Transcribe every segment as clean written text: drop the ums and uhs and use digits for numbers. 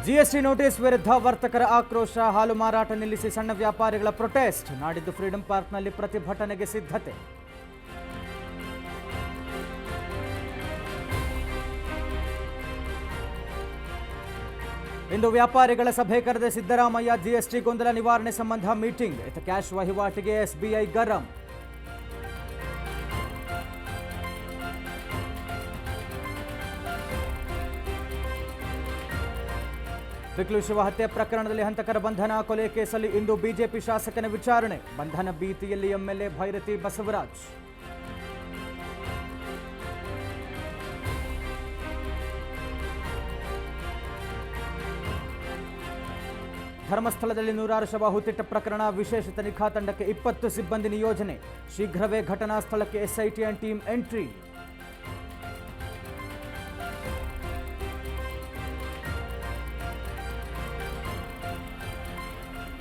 GST notice ವಿರುದ್ಧ ವರ್ತಕರ ಆಕ್ರೋಶ, ಹಾಲು ಮಾರಾಟ ನಿಲ್ಲಿಸಿ ಸಣ್ಣ ವ್ಯಾಪಾರಿಗಳ ಪ್ರೊಟೆಸ್ಟ್. ನಾಡಿದ್ದು ಫ್ರೀಡಂ ಪಾರ್ಕ್ನಲ್ಲಿ ಪ್ರತಿಭಟನೆಗೆ ಸಿದ್ಧತೆ. ಇಂದು ವ್ಯಾಪಾರಿಗಳ ಸಭೆ ಕರೆದ ಸಿದ್ದರಾಮಯ್ಯ. ಜಿಎಸ್ಟಿ ಗೊಂದಲ ನಿವಾರಣೆ ಸಂಬಂಧ ಮೀಟಿಂಗ್. ಕ್ಯಾಶ್ ವಹಿವಾಟಿಗೆ ಎಸ್ಬಿಐ ಗರಂ. ಪಿಕ್ಲು ಶಿವ ಹತ್ಯೆ ಪ್ರಕರಣದಲ್ಲಿ ಹಂತಕರ ಬಂಧನ. ಕೊಲೆ ಕೇಸಲ್ಲಿ ಇಂದು ಬಿಜೆಪಿ ಶಾಸಕನ ವಿಚಾರಣೆ. ಬಂಧನ ಭೀತಿಯಲ್ಲಿ ಎಂಎಲ್ಎ ಭೈರತಿ ಬಸವರಾಜ್. ಧರ್ಮಸ್ಥಳದಲ್ಲಿ ನೂರಾರು ಶವ ಹೂತಿಟ್ಟ ಪ್ರಕರಣ. ವಿಶೇಷ ತನಿಖಾ ತಂಡಕ್ಕೆ 20 ಸಿಬ್ಬಂದಿ ನಿಯೋಜನೆ. ಶೀಘ್ರವೇ ಘಟನಾ ಸ್ಥಳಕ್ಕೆ ಎಸ್ಐಟಿ ಟೀಮ್ ಎಂಟ್ರಿ.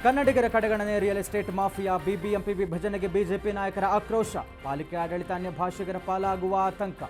ಕನ್ನಡಿಗರ ಕಡೆಗಣನೆ. Real estate mafia. ಬಿಬಿಎಂಪಿ ವಿಭಜನೆಗೆ ಬಿಜೆಪಿ ನಾಯಕರ ಆಕ್ರೋಶ. ಪಾಲಿಕೆ ಆಡಳಿತ ಅನ್ಯ ಭಾಷಿಗರ ಪಾಲಾಗುವ ಆತಂಕ.